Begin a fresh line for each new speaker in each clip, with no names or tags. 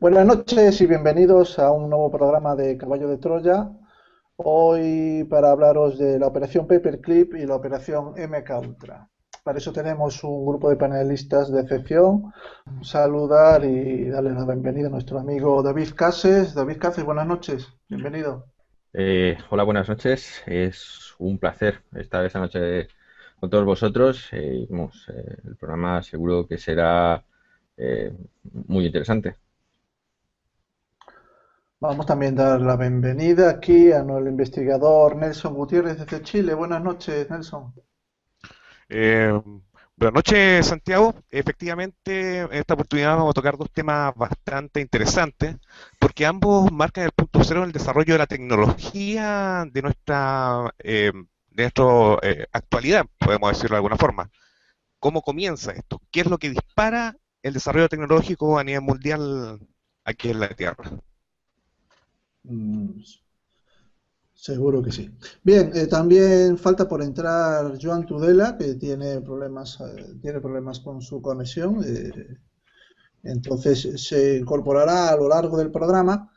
Buenas noches y bienvenidos a un nuevo programa de Caballo de Troya. Hoy para hablaros de la operación Paperclip y la operación MK Ultra. Para eso tenemos un grupo de panelistas de excepción. Saludar y darle la bienvenida a nuestro amigo David Cases. David Cases, buenas noches. Bienvenido.
Hola, buenas noches. Es un placer estar esta noche con todos vosotros. El programa seguro que será muy interesante.
Vamos también a dar la bienvenida aquí a nuestro investigador Nelson Gutiérrez desde Chile. Buenas noches, Nelson.
Eh, Buenas noches, Santiago. Efectivamente, en esta oportunidad vamos a tocar dos temas bastante interesantes, porque ambos marcan el punto cero en el desarrollo de la tecnología de nuestra actualidad, podemos decirlo de alguna forma. ¿Cómo comienza esto? ¿Qué es lo que dispara el desarrollo tecnológico a nivel mundial aquí en la Tierra?
Mm, Seguro que sí. Bien, también falta por entrar Joan Tudela, que tiene problemas con su conexión. Entonces se incorporará a lo largo del programa.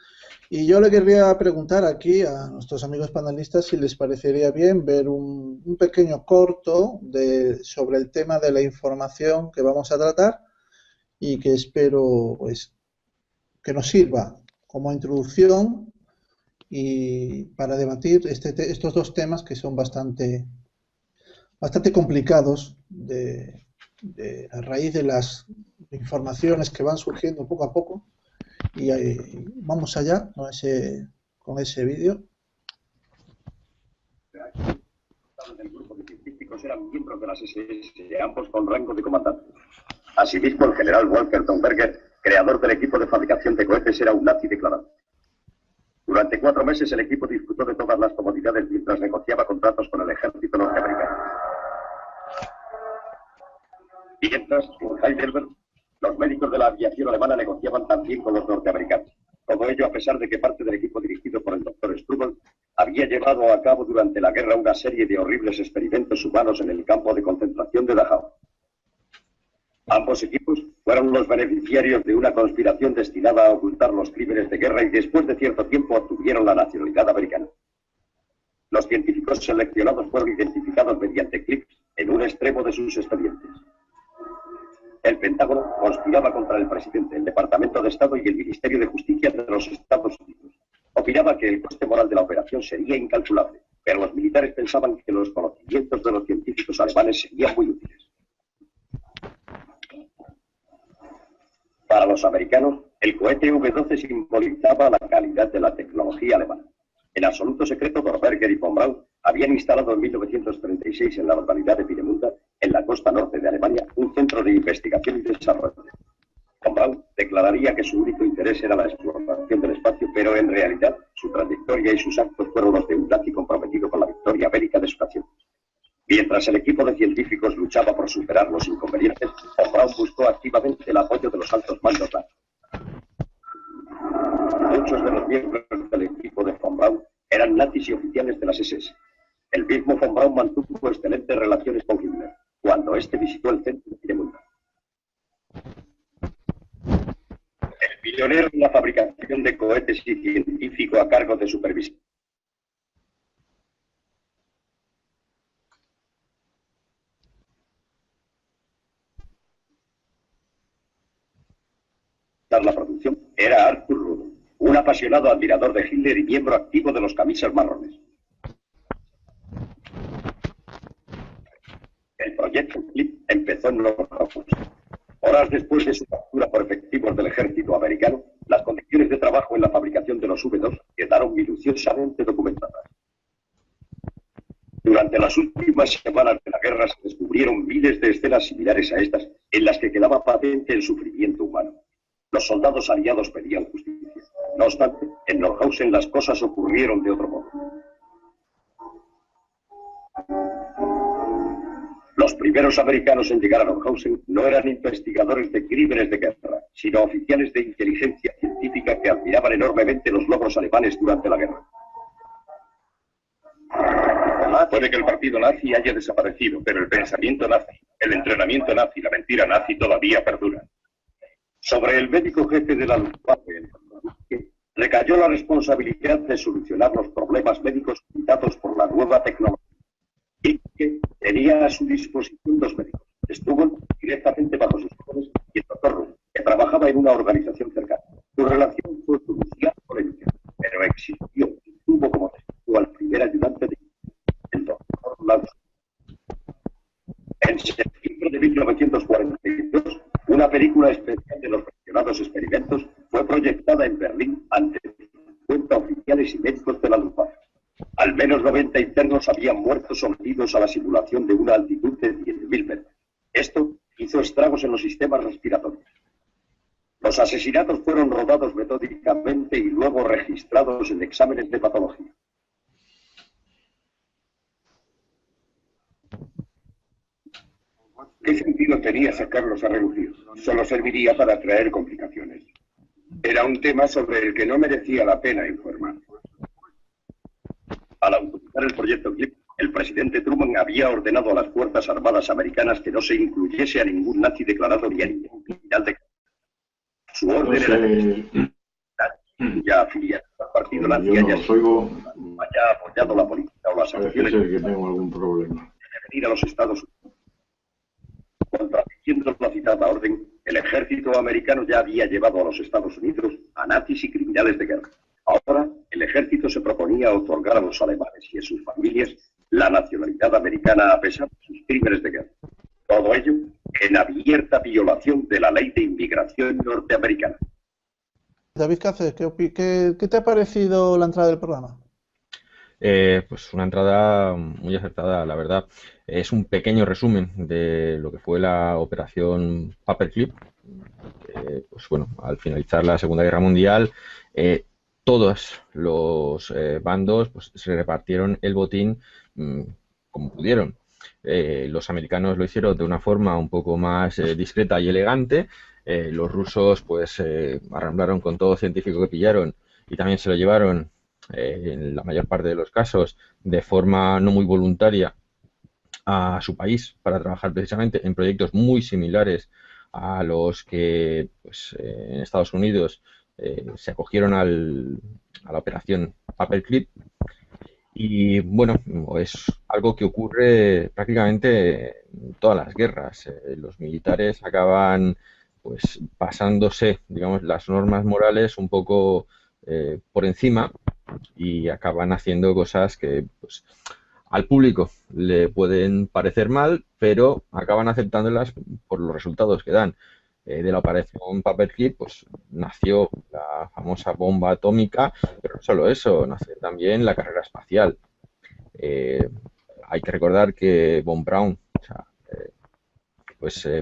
Y yo le querría preguntar aquí a nuestros amigos panelistas si les parecería bien ver un pequeño corto sobre el tema de la información que vamos a tratar y que espero pues, que nos sirva como introducción y para debatir estos dos temas que son bastante complicados a raíz de las informaciones que van surgiendo poco a poco. Y vamos allá con ese vídeo.
El grupo de científicos eran miembros de las SS, ambos con rango de comandante. Asimismo, el general Walker Tonberger, creador del equipo de fabricación de cohetes, era un nazi declarado. Durante 4 meses el equipo disfrutó de todas las comodidades mientras negociaba contratos con el ejército norteamericano. Mientras, en Heidelberg, los médicos de la aviación alemana negociaban también con los norteamericanos. Todo ello a pesar de que parte del equipo dirigido por el doctor Strubel había llevado a cabo durante la guerra una serie de horribles experimentos humanos en el campo de concentración de Dachau. Ambos equipos fueron los beneficiarios de una conspiración destinada a ocultar los crímenes de guerra y después de cierto tiempo obtuvieron la nacionalidad americana. Los científicos seleccionados fueron identificados mediante clips en un extremo de sus expedientes. El Pentágono conspiraba contra el presidente, el Departamento de Estado y el Ministerio de Justicia de los Estados Unidos. Opinaba que el coste moral de la operación sería incalculable, pero los militares pensaban que los conocimientos de los científicos alemanes serían muy útiles. Para los americanos, el cohete V-12 simbolizaba la calidad de la tecnología alemana. En absoluto secreto, Dorberger y von Braun habían instalado en 1936 en la localidad de Piedemunde, en la costa norte de Alemania, un centro de investigación y desarrollo. Von Braun declararía que su único interés era la exploración del espacio, pero en realidad su trayectoria y sus actos fueron los de un nazi comprometido con la victoria bélica de su nación. Mientras el equipo de científicos luchaba por superar los inconvenientes, von Braun buscó activamente el apoyo de los altos mandos nazis. Muchos de los miembros del equipo de von Braun eran nazis y oficiales de las SS. El mismo von Braun mantuvo excelentes relaciones con Hitler cuando éste visitó el centro de Piedemunde. El pionero en la fabricación de cohetes y científico a cargo de supervisión la producción era Arthur Rudolph, un apasionado admirador de Hitler y miembro activo de los camisas marrones. El proyecto Clip empezó en Norfolk. Horas después de su captura por efectivos del ejército americano, las condiciones de trabajo en la fabricación de los V-2 quedaron minuciosamente documentadas. Durante las últimas semanas de la guerra se descubrieron miles de escenas similares a estas, en las que quedaba patente el sufrimiento humano. Los soldados aliados pedían justicia. No obstante, en Nordhausen las cosas ocurrieron de otro modo. Los primeros americanos en llegar a Nordhausen no eran investigadores de crímenes de guerra, sino oficiales de inteligencia científica que admiraban enormemente los logros alemanes durante la guerra. Puede que el partido nazi haya desaparecido, pero el pensamiento nazi, el entrenamiento nazi, la mentira nazi todavía perduran. Sobre el médico jefe de la Luftwaffe recayó la responsabilidad de solucionar los problemas médicos evitados por la nueva tecnología. Y que tenía a su disposición dos médicos, Strubel, directamente bajo sus órdenes, y el doctor Ruth, que trabajaba en una organización cercana. Su relación fue crucial polémica, pero existió y tuvo como testigo al primer ayudante de el doctor Lance. En septiembre de 1942, una película especial de los mencionados experimentos fue proyectada en Berlín ante 50 oficiales y médicos de la Luftwaffe. Al menos 90 internos habían muerto sometidos a la simulación de una altitud de 10.000 metros. Esto hizo estragos en los sistemas respiratorios. Los asesinatos fueron rodados metódicamente y luego registrados en exámenes de patología. ¿Qué sentido tenía sacarlos a relucir? Solo serviría para atraer complicaciones. Era un tema sobre el que no merecía la pena informar. Al autorizar el proyecto CLIP, el presidente Truman había ordenado a las Fuerzas Armadas americanas que no se incluyese a ningún nazi declarado ni a ningún criminal de guerra. Su orden era que ya afiliado al partido nazi haya apoyado la política o las acciones
que tengo algún problema
de venir a los Estados Unidos. Contradiciendo la citada orden, el ejército americano ya había llevado a los Estados Unidos a nazis y criminales de guerra. Ahora, el ejército se proponía otorgar a los alemanes y a sus familias la nacionalidad americana a pesar de sus crímenes de guerra. Todo ello en abierta violación de la ley de inmigración norteamericana.
David Cáceres, ¿qué te ha parecido la entrada del programa?
Pues una entrada muy acertada, la verdad. Es un pequeño resumen de lo que fue la operación Paperclip. Pues bueno, al finalizar la Segunda Guerra Mundial, todos los bandos pues, se repartieron el botín como pudieron. Los americanos lo hicieron de una forma un poco más discreta y elegante. Los rusos pues arramblaron con todo científico que pillaron y también se lo llevaron en la mayor parte de los casos de forma no muy voluntaria a su país para trabajar precisamente en proyectos muy similares a los que pues, en Estados Unidos se acogieron a la operación Paperclip. Y bueno, es algo que ocurre prácticamente en todas las guerras. Los militares acaban pues pasándose, digamos, las normas morales un poco por encima y acaban haciendo cosas que pues, al público le pueden parecer mal, pero acaban aceptándolas por los resultados que dan. De la operación Paperclip pues nació la famosa bomba atómica, pero no solo eso, nació también la carrera espacial. Hay que recordar que Von Braun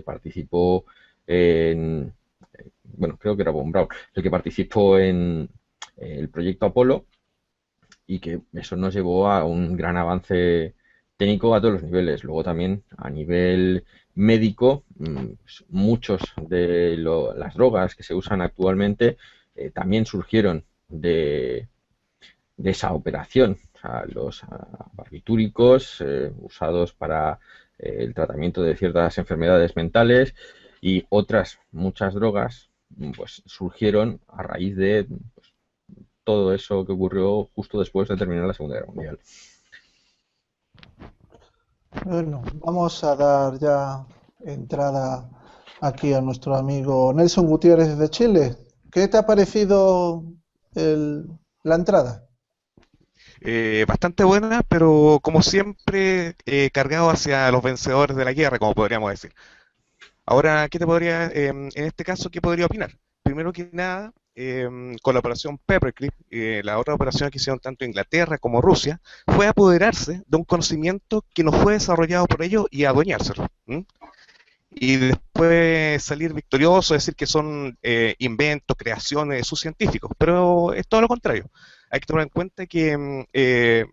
participó en, bueno, creo que era Von Braun, el que participó en el proyecto Apolo y que eso nos llevó a un gran avance técnico a todos los niveles. Luego también a nivel médico, muchos de las drogas que se usan actualmente también surgieron de esa operación. O sea, los barbitúricos usados para el tratamiento de ciertas enfermedades mentales y otras muchas drogas pues surgieron a raíz de pues, todo eso que ocurrió justo después de terminar la Segunda Guerra Mundial.
Bueno, vamos a dar ya entrada aquí a nuestro amigo Nelson Gutiérrez de Chile. ¿Qué te ha parecido la entrada?
Bastante buena, pero como siempre cargado hacia los vencedores de la guerra, como podríamos decir. Ahora, ¿qué te podría, en este caso, qué podría opinar? Primero que nada, con la operación Paperclip, la otra operación que hicieron tanto Inglaterra como Rusia, fue apoderarse de un conocimiento que no fue desarrollado por ellos y adueñárselo. Y después salir victorioso, decir que son inventos, creaciones de sus científicos, pero es todo lo contrario. Hay que tomar en cuenta que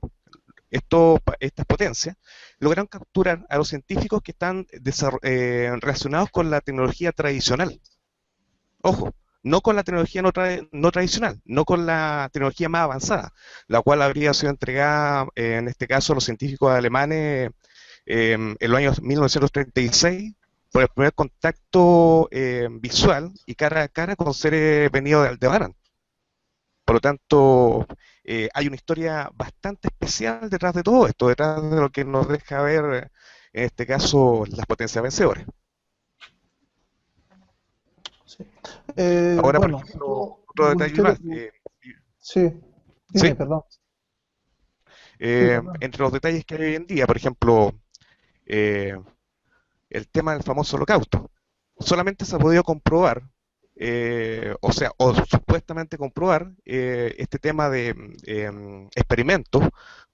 estas potencias lograron capturar a los científicos que están relacionados con la tecnología tradicional. Ojo, no con la tecnología no tradicional, no con la tecnología más avanzada, la cual habría sido entregada, en este caso, a los científicos alemanes en los años 1936 por el primer contacto visual y cara a cara con seres venidos de Aldebarán. Por lo tanto, hay una historia bastante especial detrás de todo esto, detrás de lo que nos deja ver, en este caso, las potencias vencedoras.
Sí.
Ahora, por
Bueno,
ejemplo,
me
otro detalle
gustaría...
más.
Sí,
Sí,
dime, perdón. Sí, perdón.
entre los detalles que hay hoy en día, por ejemplo, eh, el tema del famoso holocausto. Solamente se ha podido comprobar, o sea, o supuestamente comprobar este tema de experimentos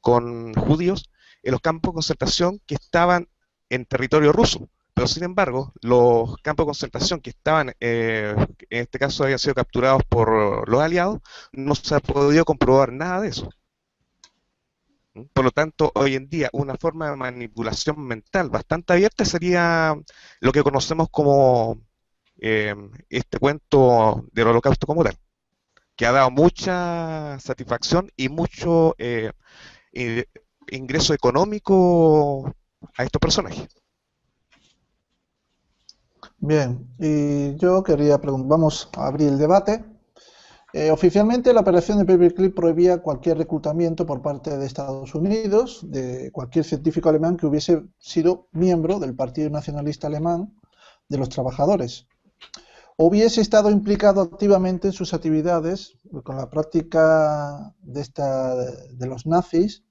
con judíos en los campos de concentración que estaban en territorio ruso. Pero sin embargo, los campos de concentración que estaban, en este caso habían sido capturados por los aliados, no se ha podido comprobar nada de eso. Por lo tanto, hoy en día una forma de manipulación mental bastante abierta sería lo que conocemos como este cuento del holocausto como tal, que ha dado mucha satisfacción y mucho ingreso económico a estos personajes.
Bien, y yo quería preguntar, vamos a abrir el debate. Oficialmente, la operación de Paperclip prohibía cualquier reclutamiento por parte de Estados Unidos de cualquier científico alemán que hubiese sido miembro del Partido Nacionalista Alemán de los Trabajadores o hubiese estado implicado activamente en sus actividades con la práctica de los nazis.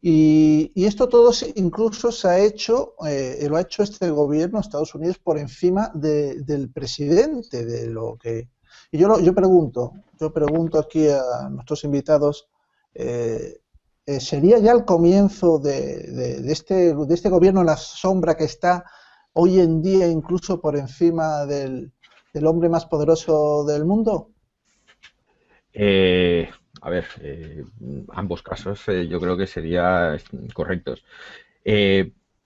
Y esto todo incluso se ha hecho, lo ha hecho este gobierno de Estados Unidos por encima del presidente, de lo que... Y yo pregunto aquí a nuestros invitados, ¿sería ya el comienzo de este gobierno en la sombra que está hoy en día incluso por encima del hombre más poderoso del mundo?
A ver, ambos casos yo creo que serían correctos.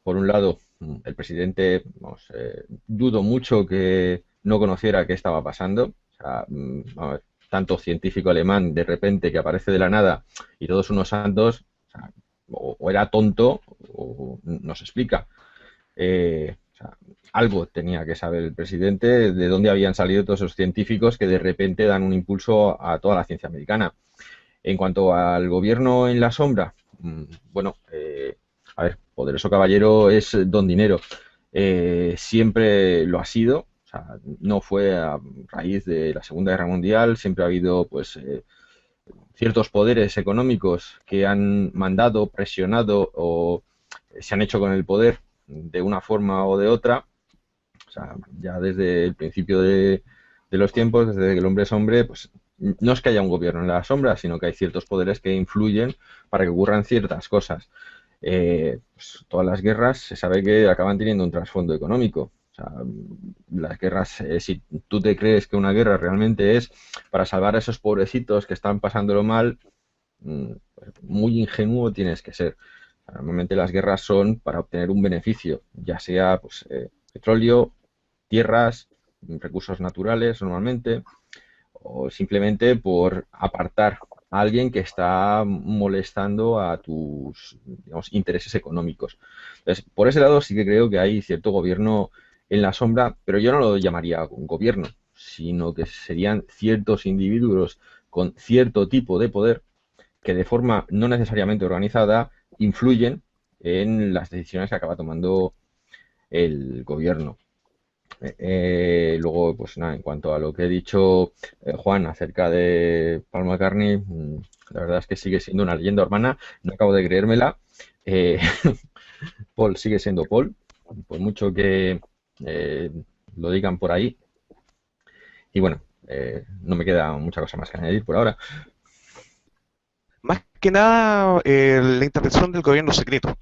Por un lado, el presidente, vamos, dudo mucho que no conociera qué estaba pasando. O sea, vamos a ver, tanto científico alemán de repente que aparece de la nada y todos unos santos, o sea, o era tonto o no se explica. O sea, algo tenía que saber el presidente de dónde habían salido todos esos científicos que de repente dan un impulso a toda la ciencia americana. En cuanto al gobierno en la sombra, bueno, a ver, poderoso caballero es don dinero. Siempre lo ha sido, o sea, no fue a raíz de la Segunda Guerra Mundial, siempre ha habido pues ciertos poderes económicos que han mandado, presionado o se han hecho con el poder de una forma o de otra. O sea, ya desde el principio de los tiempos, desde que el hombre es hombre, pues no es que haya un gobierno en la sombra, sino que hay ciertos poderes que influyen para que ocurran ciertas cosas. Pues todas las guerras se sabe que acaban teniendo un trasfondo económico. O sea, las guerras, si tú te crees que una guerra realmente es para salvar a esos pobrecitos que están pasándolo mal, pues muy ingenuo tienes que ser. Normalmente las guerras son para obtener un beneficio, ya sea pues, petróleo, tierras, recursos naturales normalmente, o simplemente por apartar a alguien que está molestando a tus, digamos, intereses económicos. Entonces, por ese lado sí que creo que hay cierto gobierno en la sombra, pero yo no lo llamaría un gobierno, sino que serían ciertos individuos con cierto tipo de poder que de forma no necesariamente organizada influyen en las decisiones que acaba tomando el gobierno. Luego, pues nada, en cuanto a lo que he dicho Juan acerca de Paul McCartney, la verdad es que sigue siendo una leyenda urbana, no acabo de creérmela. Eh, Paul sigue siendo Paul, por mucho que lo digan por ahí. Y bueno, no me queda mucha cosa más que añadir por ahora.
Más que nada, la intervención del gobierno secreto.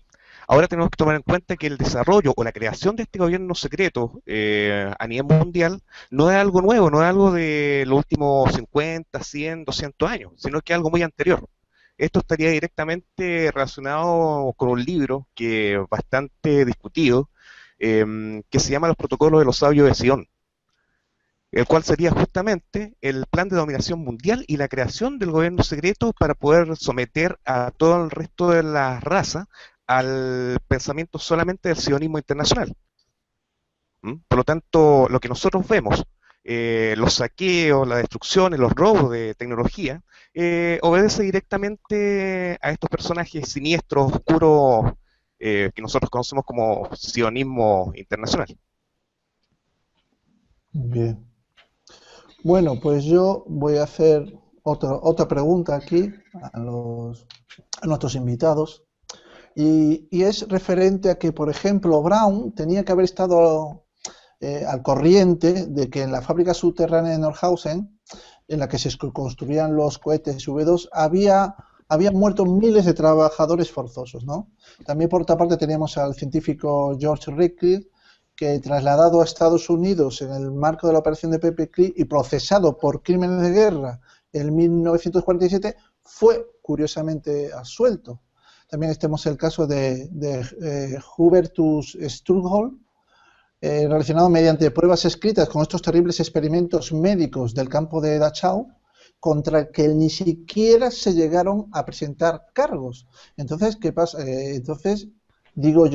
Ahora tenemos que tomar en cuenta que el desarrollo o la creación de este gobierno secreto a nivel mundial no es algo nuevo, no es algo de los últimos 50, 100, 200 años, sino que es algo muy anterior. Esto estaría directamente relacionado con un libro que es bastante discutido, que se llama Los Protocolos de los Sabios de Sion, el cual sería justamente el plan de dominación mundial y la creación del gobierno secreto para poder someter a todo el resto de la raza al pensamiento solamente del sionismo internacional. ¿Mm? Por lo tanto, lo que nosotros vemos, los saqueos, las destrucciones, los robos de tecnología, obedece directamente a estos personajes siniestros, oscuros, que nosotros conocemos como sionismo internacional.
Bien. Bueno, pues yo voy a hacer otra pregunta aquí a nuestros invitados. Y es referente a que, por ejemplo, Brown tenía que haber estado al corriente de que en la fábrica subterránea de Nordhausen, en la que se construían los cohetes V2, habían muerto miles de trabajadores forzosos, ¿no? También, por otra parte, teníamos al científico George Rickey, que trasladado a Estados Unidos en el marco de la operación de Paperclip y procesado por crímenes de guerra en 1947, fue curiosamente absuelto. También tenemos el caso de Hubertus Strughold, relacionado mediante pruebas escritas con estos terribles experimentos médicos del campo de Dachau, contra el que ni siquiera se llegaron a presentar cargos. Entonces, ¿qué pasa? Entonces, digo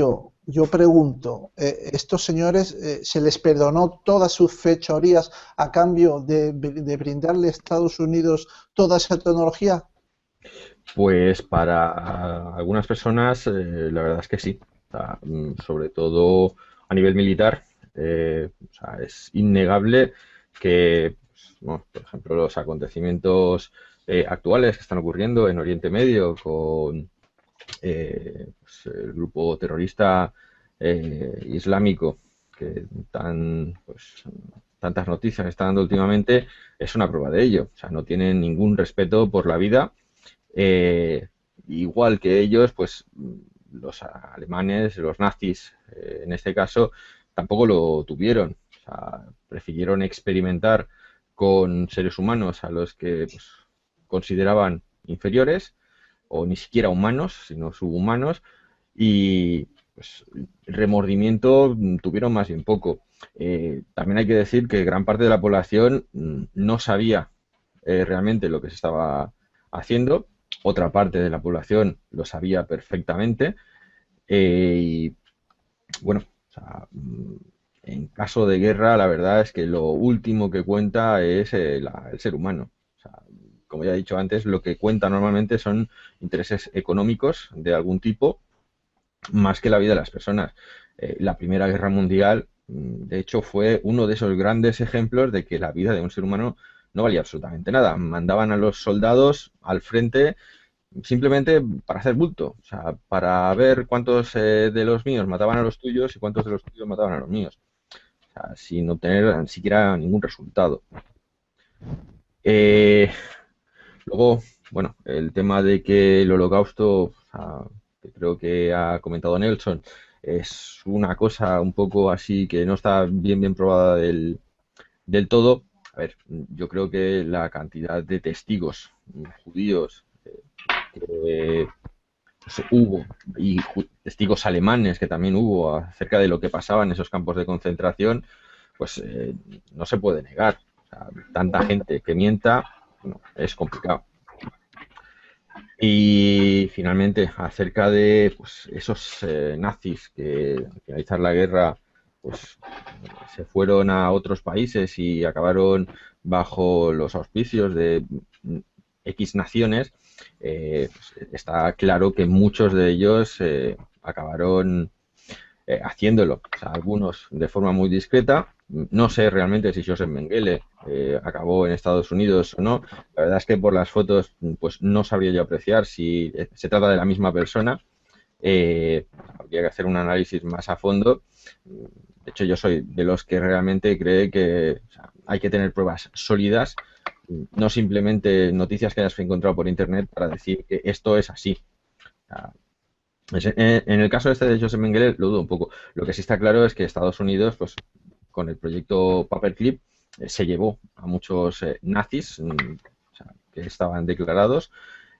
yo pregunto, ¿estos señores se les perdonó todas sus fechorías a cambio de brindarle a Estados Unidos toda esa tecnología?
Pues para algunas personas la verdad es que sí. O sea, sobre todo a nivel militar, o sea, es innegable que, pues, bueno, por ejemplo, los acontecimientos actuales que están ocurriendo en Oriente Medio con pues, el grupo terrorista islámico que pues, tantas noticias está dando últimamente, es una prueba de ello. O sea, no tienen ningún respeto por la vida. Igual que ellos, pues los alemanes, los nazis, en este caso, tampoco lo tuvieron. O sea, prefirieron experimentar con seres humanos a los que pues, consideraban inferiores o ni siquiera humanos, sino subhumanos, y pues remordimiento tuvieron más bien poco. También hay que decir que gran parte de la población no sabía realmente lo que se estaba haciendo, otra parte de la población lo sabía perfectamente, y bueno, o sea, en caso de guerra la verdad es que lo último que cuenta es el ser humano. O sea, como ya he dicho antes, lo que cuenta normalmente son intereses económicos de algún tipo, más que la vida de las personas. La Primera Guerra Mundial, de hecho, fue uno de esos grandes ejemplos de que la vida de un ser humano no valía absolutamente nada. Mandaban a los soldados al frente simplemente para hacer bulto, o sea, para ver cuántos de los míos mataban a los tuyos y cuántos de los tuyos mataban a los míos, o sea, sin obtener ni siquiera ningún resultado. Eh, Luego, bueno, el tema de que el holocausto, o sea, que creo que ha comentado Nelson, es una cosa un poco así que no está bien probada del todo. A ver, yo creo que la cantidad de testigos judíos que pues, hubo y testigos alemanes que también hubo acerca de lo que pasaba en esos campos de concentración, pues no se puede negar. O sea, tanta gente que mienta, no, es complicado. Y finalmente, acerca de pues, esos nazis que al finalizar la guerra pues, se fueron a otros países y acabaron bajo los auspicios de X naciones, pues, está claro que muchos de ellos acabaron haciéndolo. O sea, algunos de forma muy discreta. No sé realmente si Joseph Mengele acabó en Estados Unidos o no. La verdad es que por las fotos pues no sabría yo apreciar si se trata de la misma persona. Habría que hacer un análisis más a fondo. De hecho, yo soy de los que realmente cree que o sea, hay que tener pruebas sólidas, no simplemente noticias que hayas encontrado por internet para decir que esto es así. O sea, en el caso este de Joseph Mengele lo dudo un poco. Lo que sí está claro es que Estados Unidos, pues con el proyecto Paperclip, se llevó a muchos nazis o sea, que estaban declarados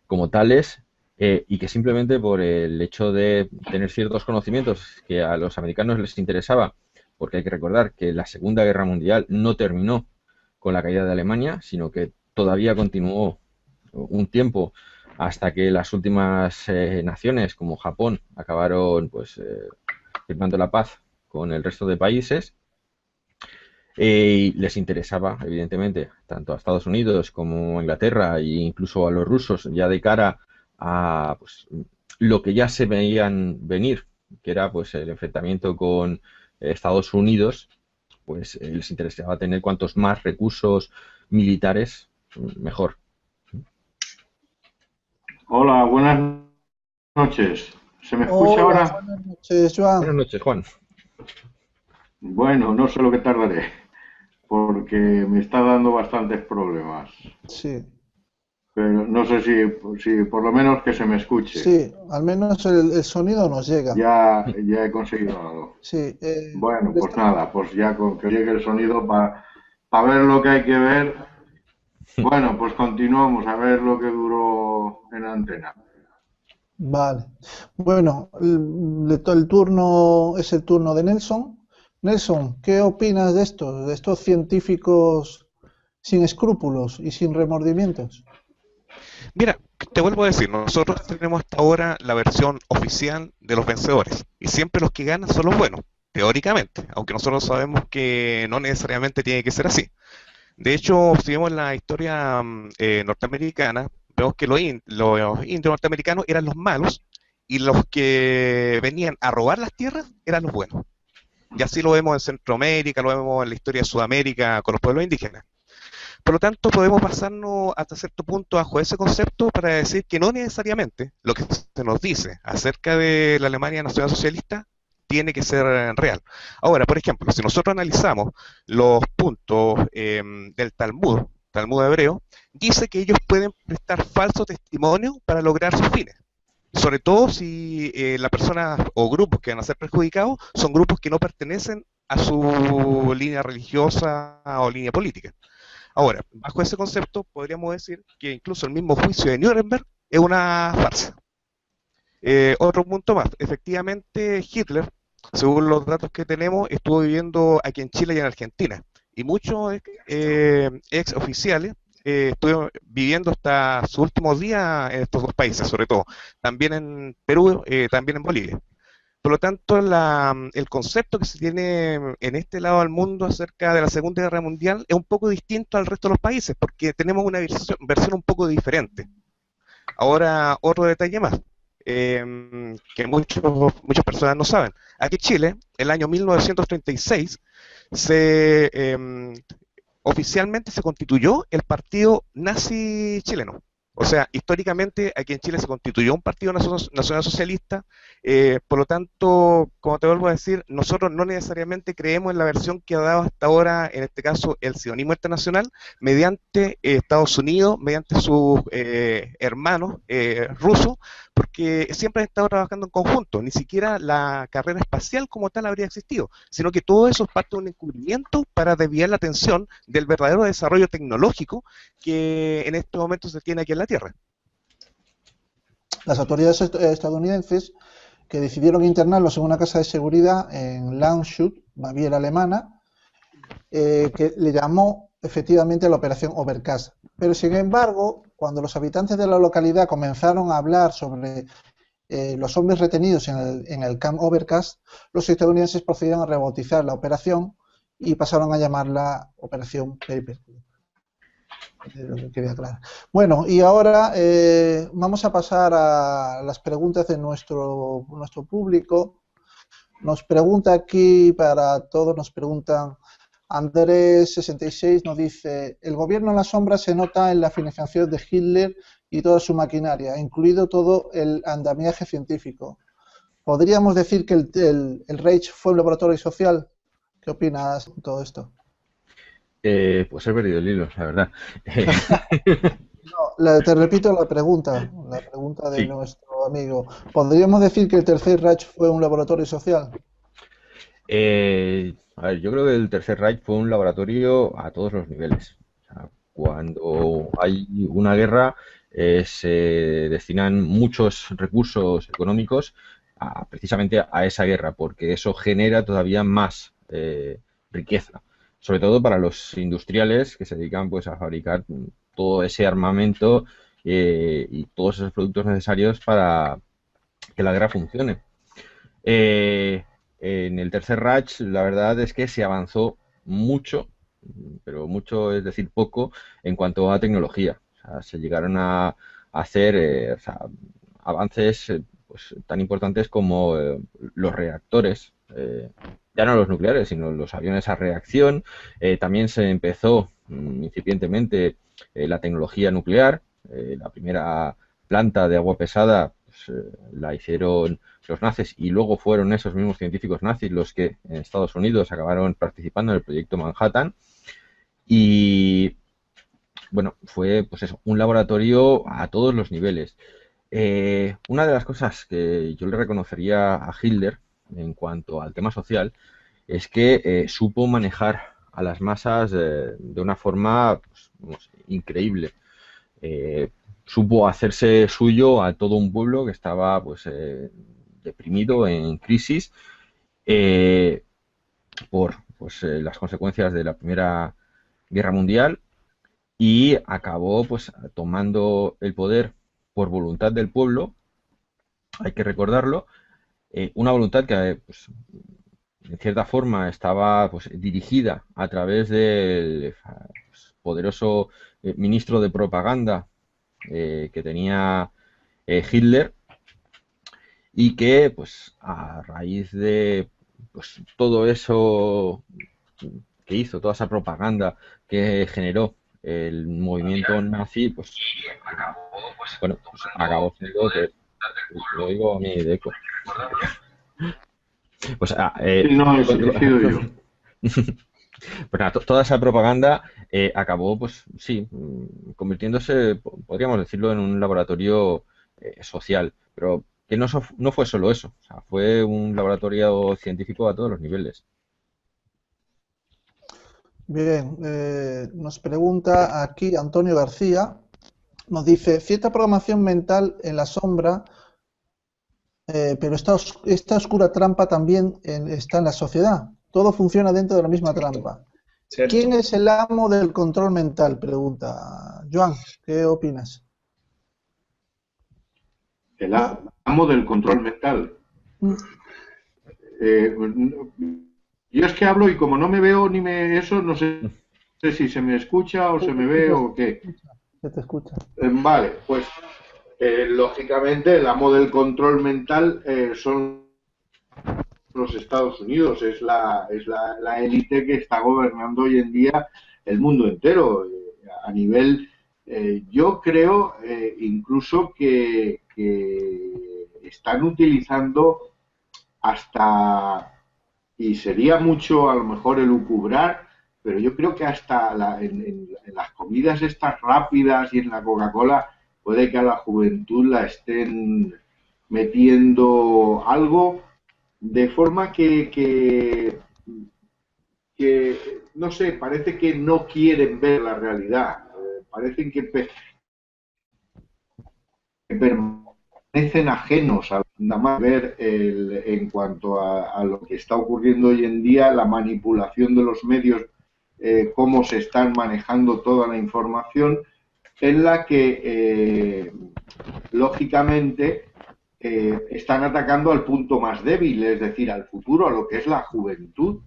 como tales y que simplemente por el hecho de tener ciertos conocimientos que a los americanos les interesaba, porque hay que recordar que la Segunda Guerra Mundial no terminó con la caída de Alemania, sino que todavía continuó un tiempo hasta que las últimas naciones como Japón acabaron pues firmando la paz con el resto de países. Y les interesaba, evidentemente, tanto a Estados Unidos como a Inglaterra e incluso a los rusos, ya de cara a pues, lo que ya se veían venir, que era pues el enfrentamiento con Estados Unidos, pues les interesaba tener cuantos más recursos militares, mejor.
Hola, buenas noches. ¿Se me escucha
Hola,
ahora?
buenas noches, Joan.
Buenas noches, Juan.
Bueno, no sé lo que tardaré, porque me está dando bastantes problemas.
Sí,
Pero no sé si por lo menos que se me escuche.
sí, al menos el sonido nos llega.
Ya he conseguido algo.
Sí,
Bueno,
le
pues
está-
nada, pues ya con que llegue el sonido para ver lo que hay que ver. Bueno, pues continuamos a ver lo que duró en antena.
vale. Bueno, el turno es el turno de Nelson. Nelson, ¿qué opinas de estos científicos sin escrúpulos y sin remordimientos?
Mira, te vuelvo a decir, nosotros tenemos hasta ahora la versión oficial de los vencedores y siempre los que ganan son los buenos, teóricamente, aunque nosotros sabemos que no necesariamente tiene que ser así. De hecho, si vemos la historia norteamericana, vemos que los indios norteamericanos eran los malos y los que venían a robar las tierras eran los buenos. Y así lo vemos en Centroamérica, lo vemos en la historia de Sudamérica con los pueblos indígenas. Por lo tanto, podemos basarnos hasta cierto punto bajo ese concepto para decir que no necesariamente lo que se nos dice acerca de la Alemania nacional socialista tiene que ser real. Ahora, por ejemplo, si nosotros analizamos los puntos del Talmud hebreo, dice que ellos pueden prestar falso testimonio para lograr sus fines. Sobre todo si las personas o grupos que van a ser perjudicados son grupos que no pertenecen a su línea religiosa o línea política. Ahora, bajo ese concepto, podríamos decir que incluso el mismo juicio de Nuremberg es una farsa. Otro punto más, efectivamente Hitler, según los datos que tenemos, estuvo viviendo aquí en Chile y en Argentina. Y muchos ex oficiales estuvieron viviendo hasta sus últimos días en estos dos países, sobre todo. También en Perú, también en Bolivia. Por lo tanto, el concepto que se tiene en este lado del mundo acerca de la Segunda Guerra Mundial es un poco distinto al resto de los países, porque tenemos una versión un poco diferente. Ahora, otro detalle más, que muchas personas no saben. Aquí en Chile, el año 1936, oficialmente se constituyó el Partido Nazi Chileno. O sea, históricamente aquí en Chile se constituyó un partido nacional socialista, por lo tanto, como te vuelvo a decir, nosotros no necesariamente creemos en la versión que ha dado hasta ahora, en este caso, el sionismo internacional, mediante Estados Unidos, mediante sus hermanos rusos, porque siempre han estado trabajando en conjunto, ni siquiera la carrera espacial como tal habría existido, sino que todo eso es parte de un encubrimiento para desviar la atención del verdadero desarrollo tecnológico que en este momento se tiene aquí en la Tierra.
Las autoridades estadounidenses que decidieron internarlos en una casa de seguridad en Landshut, Baviera alemana, que le llamó efectivamente la operación Overcast. Pero sin embargo, cuando los habitantes de la localidad comenzaron a hablar sobre los hombres retenidos en el Camp Overcast, los estadounidenses procedieron a rebautizar la operación y pasaron a llamarla Operación Paperclip. Lo que quería aclarar. Bueno, y ahora vamos a pasar a las preguntas de nuestro público. Nos pregunta aquí, para todos, nos preguntan, Andrés66 nos dice, el gobierno en la sombra se nota en la financiación de Hitler y toda su maquinaria, incluido todo el andamiaje científico. ¿Podríamos decir que el Reich fue un laboratorio social? ¿Qué opinas de todo esto?
Pues he perdido el hilo, la verdad.
No, te repito la pregunta de
Sí.
nuestro amigo. ¿Podríamos decir que el Tercer Reich fue un laboratorio social?
A ver, yo creo que el Tercer Reich fue un laboratorio a todos los niveles. O sea, cuando hay una guerra, se destinan muchos recursos económicos precisamente a esa guerra, porque eso genera todavía más riqueza, sobre todo para los industriales que se dedican pues a fabricar todo ese armamento y todos esos productos necesarios para que la guerra funcione. En el Tercer Reich, la verdad es que se avanzó mucho, pero mucho es decir poco, en cuanto a tecnología. O sea, se llegaron a hacer o sea, avances pues, tan importantes como los reactores, ya no los nucleares, sino los aviones a reacción. También se empezó incipientemente la tecnología nuclear. La primera planta de agua pesada pues, la hicieron los nazis y luego fueron esos mismos científicos nazis los que en Estados Unidos acabaron participando en el proyecto Manhattan. Y bueno, fue pues eso, un laboratorio a todos los niveles. Una de las cosas que yo le reconocería a Hitler en cuanto al tema social es que supo manejar a las masas de una forma pues, vamos, increíble. Eh, Supo hacerse suyo a todo un pueblo que estaba pues deprimido, en crisis, eh, por pues, las consecuencias de la Primera Guerra Mundial y acabó pues tomando el poder por voluntad del pueblo, hay que recordarlo, una voluntad que pues, en cierta forma estaba pues, dirigida a través del pues, poderoso ministro de propaganda que tenía Hitler y que pues a raíz de pues, todo eso que hizo, toda esa propaganda que generó el movimiento nazi, pues bueno, pues acabó siendo que lo digo a mí de eco. Pues,
Sí, no, he sido yo.
pues nada, toda esa propaganda acabó, pues sí, convirtiéndose, podríamos decirlo, en un laboratorio social, pero que no fue solo eso, o sea, fue un laboratorio científico a todos los niveles.
Bien, nos pregunta aquí Antonio García, nos dice, cierta programación mental en la sombra, pero esta oscura trampa también está en la sociedad. Todo funciona dentro de la misma trampa.
Cierto.
¿Quién es el amo del control mental? Pregunta Joan, ¿qué opinas?
El amo del control mental. Yo es que hablo y como no me veo ni me eso, no sé si se me escucha o se me ve o qué.
Se te escucha.
Vale, pues lógicamente el amo del control mental son los Estados Unidos, es la élite que está gobernando hoy en día el mundo entero. A nivel, yo creo incluso que están utilizando hasta, y sería mucho a lo mejor elucubrar, pero yo creo que hasta en las comidas estas rápidas y en la Coca-Cola puede que a la juventud la estén metiendo algo de forma que no sé, parece que no quieren ver la realidad, parecen que permanecen ajenos a nada más ver en cuanto a lo que está ocurriendo hoy en día, la manipulación de los medios, cómo se están manejando toda la información, en la que lógicamente están atacando al punto más débil, es decir, al futuro, a lo que es la juventud.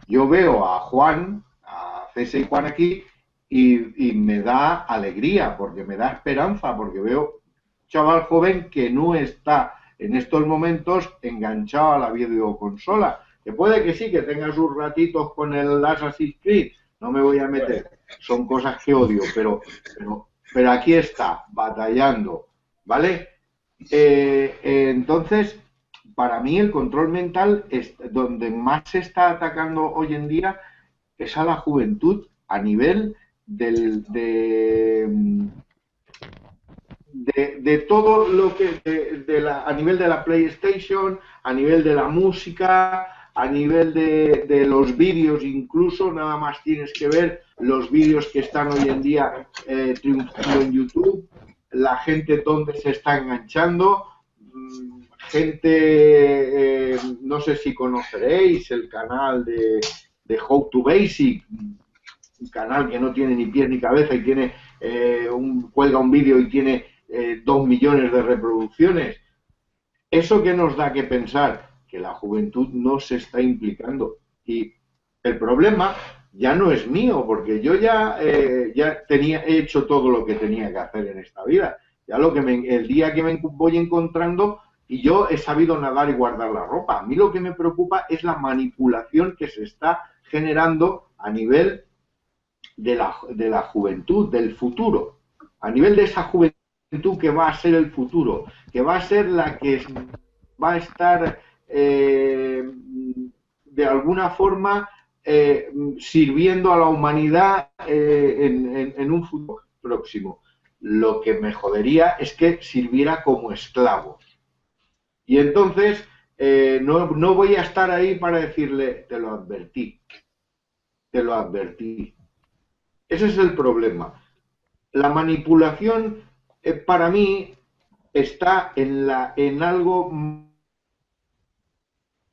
Yo veo a Juan, a César y Juan aquí, y me da alegría, porque me da esperanza, porque veo chaval joven que no está en estos momentos enganchado a la videoconsola, que puede que sí, que tenga sus ratitos con el Assassin's Creed, no me voy a meter, son cosas que odio, pero aquí está, batallando, ¿vale? Entonces, para mí el control mental es donde más se está atacando hoy en día es a la juventud a nivel de todo lo que a nivel de la PlayStation, a nivel de la música, a nivel de los vídeos, incluso nada más tienes que ver los vídeos que están hoy en día triunfando en YouTube, la gente donde se está enganchando, gente, no sé si conoceréis el canal de How to Basic, un canal que no tiene ni pies ni cabeza y tiene cuelga un vídeo y tiene 2 millones de reproducciones. ¿Eso qué nos da que pensar? Que la juventud no se está implicando. Y el problema ya no es mío, porque yo ya, he hecho todo lo que tenía que hacer en esta vida. Ya el día que me voy encontrando, y yo he sabido nadar y guardar la ropa. A mí lo que me preocupa es la manipulación que se está generando a nivel de la juventud, del futuro, a nivel de esa juventud que va a ser el futuro, que va a ser la que va a estar de alguna forma sirviendo a la humanidad en un futuro próximo. Lo que me jodería es que sirviera como esclavos. Y entonces no voy a estar ahí para decirle, te lo advertí, te lo advertí. Ese es el problema. La manipulación para mí está en algo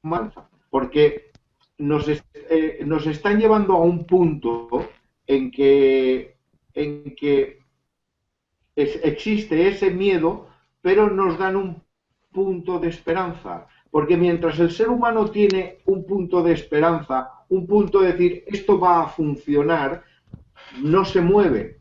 más, porque nos están llevando a un punto en que existe ese miedo, pero nos dan un punto de esperanza. Porque mientras el ser humano tiene un punto de esperanza, un punto de decir, esto va a funcionar, no se mueve.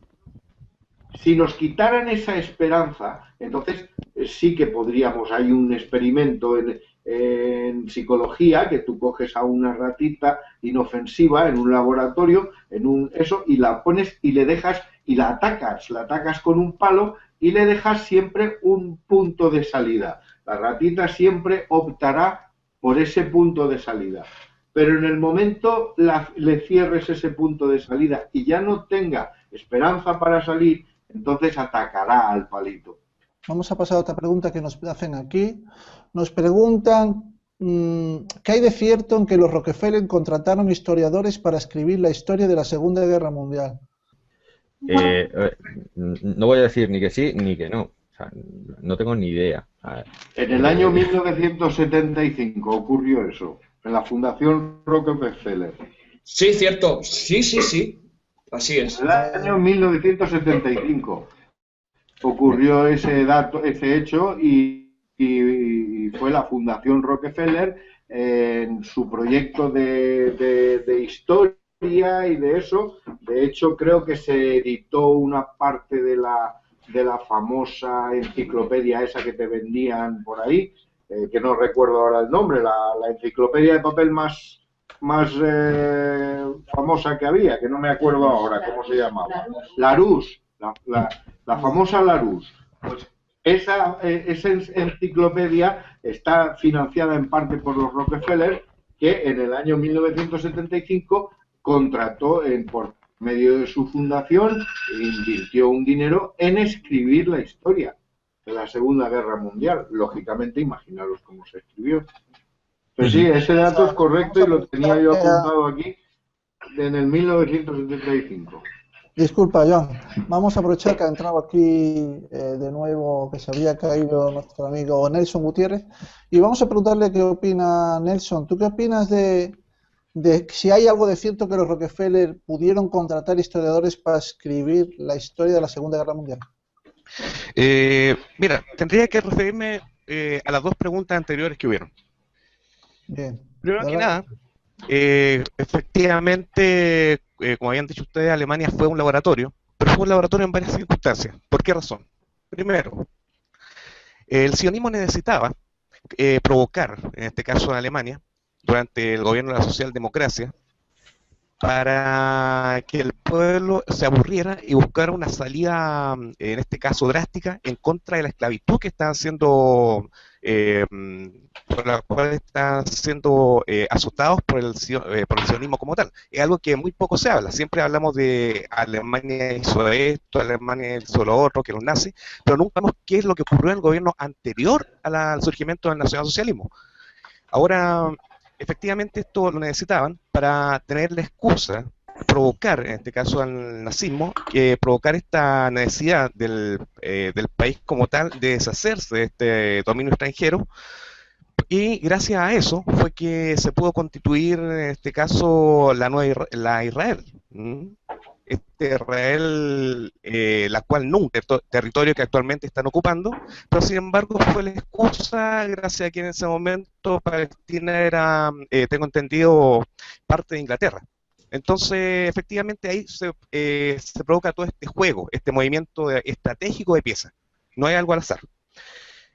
Si nos quitaran esa esperanza, entonces sí que podríamos, hay un experimento en psicología, que tú coges a una ratita inofensiva en un laboratorio, y la pones y le dejas, y la atacas con un palo y le dejas siempre un punto de salida. La ratita siempre optará por ese punto de salida. Pero en el momento le cierres ese punto de salida y ya no tenga esperanza para salir, entonces atacará al palito.
Vamos a pasar a otra pregunta que nos hacen aquí. Nos preguntan ¿qué hay de cierto en que los Rockefeller contrataron historiadores para escribir la historia de la Segunda Guerra Mundial?
No voy a decir ni que sí ni que no. O sea, no tengo ni idea.
En el año 1975 ocurrió eso, en la Fundación Rockefeller.
Sí, cierto. Sí. Así es.
En el año 1975 ocurrió ese hecho y fue la Fundación Rockefeller en su proyecto de historia y de eso. De hecho, creo que se editó una parte de la famosa enciclopedia esa que te vendían por ahí, que no recuerdo ahora el nombre, la enciclopedia de papel más famosa que había, que no me acuerdo ahora cómo se llamaba. Larousse, la famosa Larousse. Pues esa enciclopedia está financiada en parte por los Rockefeller, que en el año 1975 contrató por medio de su fundación, invirtió un dinero en escribir la historia de la Segunda Guerra Mundial. Lógicamente, imaginaros cómo se escribió. Pero sí, ese dato es correcto y lo tenía yo apuntado aquí en el 1975.
Disculpa, John. Vamos a aprovechar que ha entrado aquí de nuevo, que se había caído nuestro amigo Nelson Gutiérrez, y vamos a preguntarle qué opina Nelson. ¿Tú qué opinas de si hay algo de cierto que los Rockefeller pudieron contratar historiadores para escribir la historia de la Segunda Guerra Mundial?
Mira, tendría que referirme a las dos preguntas anteriores que hubieron.
Bien.
Primero que nada, efectivamente, como habían dicho ustedes, Alemania fue un laboratorio, pero fue un laboratorio en varias circunstancias. ¿Por qué razón? Primero, el sionismo necesitaba provocar, en este caso en Alemania, durante el gobierno de la socialdemocracia, para que el pueblo se aburriera y buscara una salida, en este caso drástica, en contra de la esclavitud que están siendo, por la cual están siendo azotados por el sionismo como tal. Es algo que muy poco se habla. Siempre hablamos de Alemania hizo esto, Alemania hizo lo otro, que los nazis, pero nunca vemos qué es lo que ocurrió en el gobierno anterior al surgimiento del nacionalsocialismo. Ahora, efectivamente esto lo necesitaban para tener la excusa, provocar, en este caso al nazismo, provocar esta necesidad del país como tal de deshacerse de este dominio extranjero, y gracias a eso fue que se pudo constituir, en este caso, la Israel. Este Israel, la cual nunca, territorio que actualmente están ocupando, pero sin embargo fue la excusa gracias a que en ese momento Palestina era, tengo entendido, parte de Inglaterra. Entonces, efectivamente, ahí se provoca todo este juego, este movimiento estratégico de piezas. No hay algo al azar.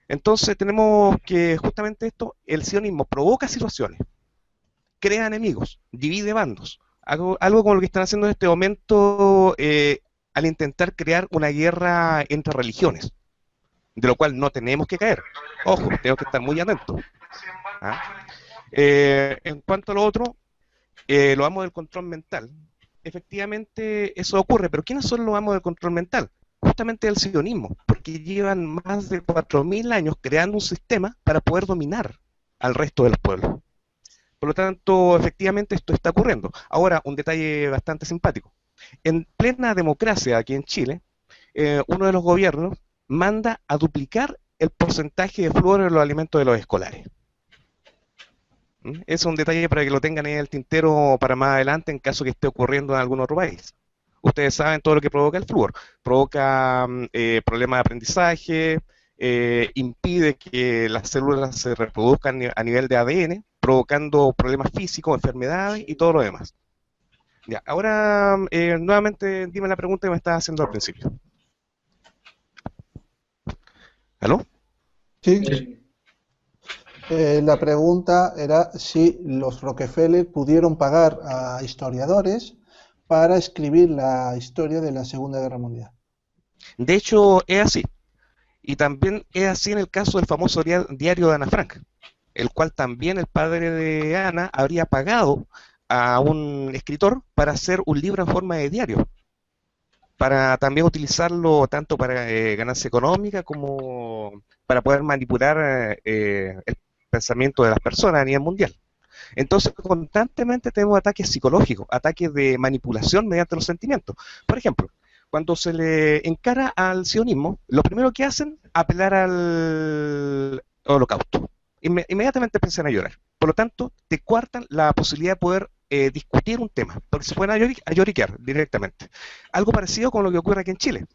Entonces, tenemos que justamente esto, el sionismo provoca situaciones, crea enemigos, divide bandos. Algo como lo que están haciendo en este momento al intentar crear una guerra entre religiones, de lo cual no tenemos que caer. Ojo, tenemos que estar muy atentos. ¿Ah? En cuanto a lo otro, los amos del control mental. Efectivamente, eso ocurre, pero ¿quiénes son los amos del control mental? Justamente el sionismo, porque llevan más de 4.000 años creando un sistema para poder dominar al resto de los pueblos. Por lo tanto, efectivamente esto está ocurriendo. Ahora, un detalle bastante simpático. En plena democracia aquí en Chile, uno de los gobiernos manda a duplicar el porcentaje de flúor en los alimentos de los escolares. Es un detalle para que lo tengan en el tintero para más adelante en caso que esté ocurriendo en algún otro país. Ustedes saben todo lo que provoca el flúor. Provoca problemas de aprendizaje, impide que las células se reproduzcan a nivel de ADN, provocando problemas físicos, enfermedades y todo lo demás. Ya, ahora nuevamente dime la pregunta que me estabas haciendo al principio. ¿Aló?
Sí. La pregunta era si los Rockefeller pudieron pagar a historiadores para escribir la historia de la Segunda Guerra Mundial.
De hecho, es así. Y también es así en el caso del famoso diario de Ana Frank, el cual también el padre de Ana habría pagado a un escritor para hacer un libro en forma de diario, para también utilizarlo tanto para ganancia económica como para poder manipular el pensamiento de las personas a nivel mundial. Entonces, constantemente tenemos ataques psicológicos, ataques de manipulación mediante los sentimientos. Por ejemplo, cuando se le encara al sionismo, lo primero que hacen es apelar al holocausto. Inmediatamente empiezan a llorar. Por lo tanto, te coartan la posibilidad de poder discutir un tema, porque se pueden a lloriquear directamente. Algo parecido con lo que ocurre aquí en Chile.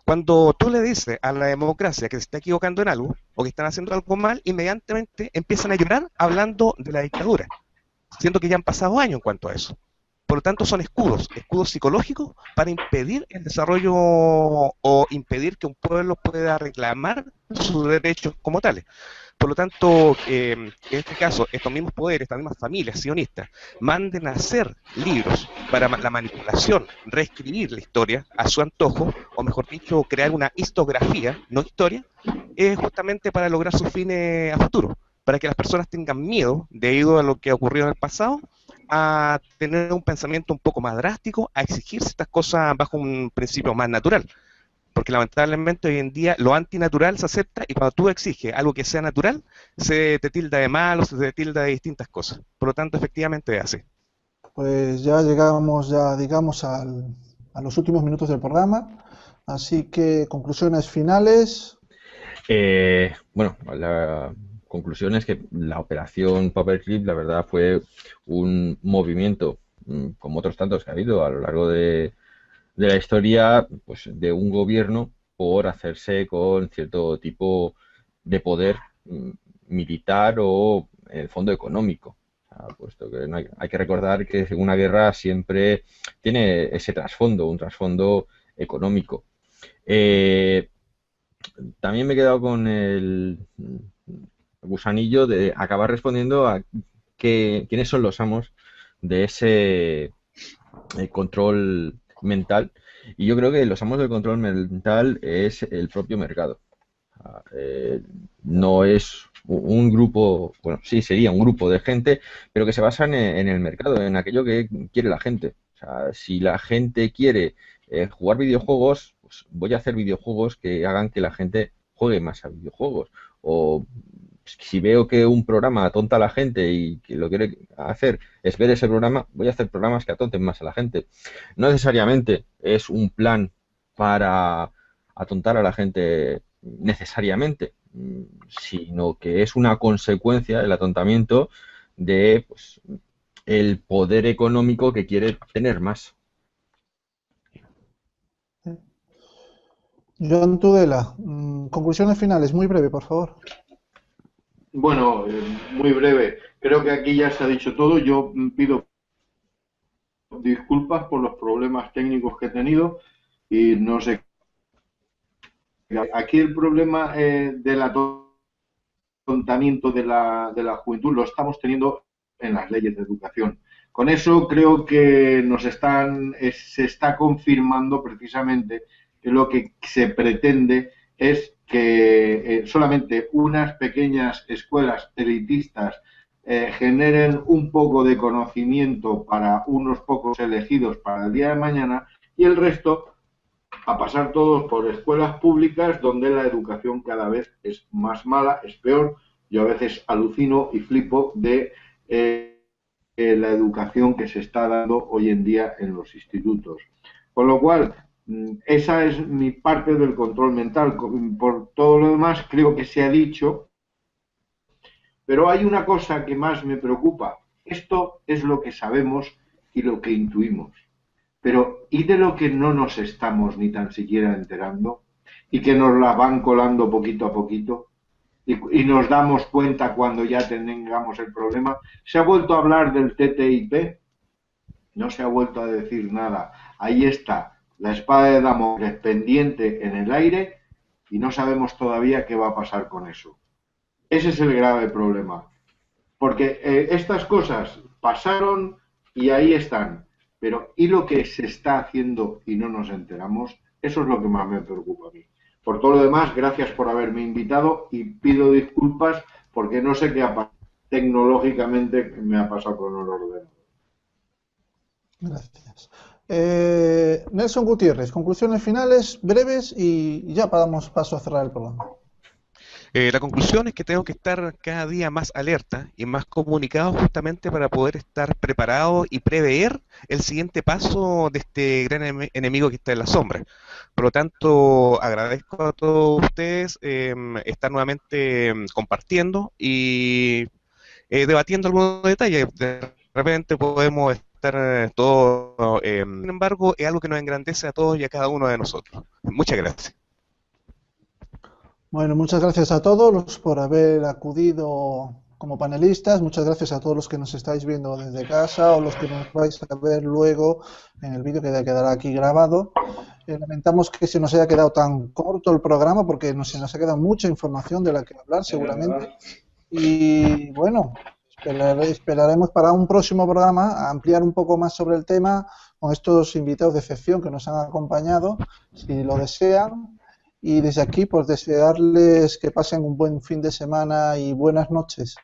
Cuando tú le dices a la democracia que se está equivocando en algo o que están haciendo algo mal, inmediatamente empiezan a llorar hablando de la dictadura, siendo que ya han pasado años en cuanto a eso. Por lo tanto, son escudos psicológicos para impedir el desarrollo o impedir que un pueblo pueda reclamar sus derechos como tales. Por lo tanto, en este caso, estos mismos poderes, estas mismas familias sionistas, manden a hacer libros para la manipulación, reescribir la historia a su antojo, o mejor dicho, crear una historiografía, no historia, es justamente para lograr sus fines a futuro, para que las personas tengan miedo, debido a lo que ha ocurrido en el pasado, a tener un pensamiento un poco más drástico, a exigirse estas cosas bajo un principio más natural. Porque lamentablemente hoy en día lo antinatural se acepta y cuando tú exiges algo que sea natural, se te tilda de malo, se te tilda de distintas cosas. Por lo tanto, efectivamente es así.
Pues ya llegamos, digamos, a los últimos minutos del programa. Así que, conclusiones finales.
Bueno, la conclusión es que la operación Paperclip, la verdad, fue un movimiento, como otros tantos que ha habido a lo largo de la historia, pues de un gobierno por hacerse con cierto tipo de poder militar o, en el fondo, económico. Puesto que no hay que recordar que una guerra siempre tiene ese trasfondo, un trasfondo económico. También me he quedado con el gusanillo de acabar respondiendo a quiénes son los amos de ese control mental, y yo creo que los amos del control mental es el propio mercado. No es un grupo, bueno, sí sería un grupo de gente, pero que se basan en el mercado, en aquello que quiere la gente. O sea, si la gente quiere jugar videojuegos, pues voy a hacer videojuegos que hagan que la gente juegue más a videojuegos. O si veo que un programa atonta a la gente y que lo quiere hacer es ver ese programa, voy a hacer programas que atonten más a la gente. No necesariamente es un plan para atontar a la gente necesariamente, sino que es una consecuencia, el atontamiento, de pues, el poder económico que quiere tener más.
John Tudela, conclusiones finales, muy breve, por favor.
Bueno, muy breve. Creo que aquí ya se ha dicho todo. Yo pido disculpas por los problemas técnicos que he tenido y no sé. Aquí el problema del atontamiento de la juventud lo estamos teniendo en las leyes de educación. Con eso creo que se está confirmando precisamente que lo que se pretende es que solamente unas pequeñas escuelas elitistas generen un poco de conocimiento para unos pocos elegidos para el día de mañana y el resto a pasar todos por escuelas públicas donde la educación cada vez es más mala, es peor. Yo a veces alucino y flipo de la educación que se está dando hoy en día en los institutos. Con lo cual, esa es mi parte del control mental. Por todo lo demás, creo que se ha dicho, pero hay una cosa que más me preocupa. Esto es lo que sabemos y lo que intuimos. Pero, ¿y de lo que no nos estamos ni tan siquiera enterando? Y que nos la van colando poquito a poquito. Y nos damos cuenta cuando ya tengamos el problema. ¿Se ha vuelto a hablar del TTIP? No se ha vuelto a decir nada. Ahí está, la espada de Damocles pendiente en el aire y no sabemos todavía qué va a pasar con eso. Ese es el grave problema. Porque estas cosas pasaron y ahí están. Pero ¿y lo que se está haciendo y no nos enteramos? Eso es lo que más me preocupa a mí. Por todo lo demás, gracias por haberme invitado y pido disculpas porque no sé qué tecnológicamente me ha pasado con el ordenador.
Gracias. Nelson Gutiérrez, conclusiones finales breves y ya damos paso a cerrar el programa.
La conclusión es que tengo que estar cada día más alerta y más comunicado justamente para poder estar preparado y prever el siguiente paso de este gran enemigo que está en la sombra. Por lo tanto, agradezco a todos ustedes estar nuevamente compartiendo y debatiendo algunos detalles. De repente podemos estar todos, sin embargo, es algo que nos engrandece a todos y a cada uno de nosotros. Muchas gracias.
Bueno, muchas gracias a todos por haber acudido como panelistas. Muchas gracias a todos los que nos estáis viendo desde casa o los que nos vais a ver luego en el vídeo que quedará aquí grabado. Lamentamos que se nos haya quedado tan corto el programa porque se nos ha quedado mucha información de la que hablar seguramente. Y bueno, esperaremos para un próximo programa a ampliar un poco más sobre el tema con estos invitados de excepción que nos han acompañado, si lo desean. Y desde aquí, pues desearles que pasen un buen fin de semana y buenas noches.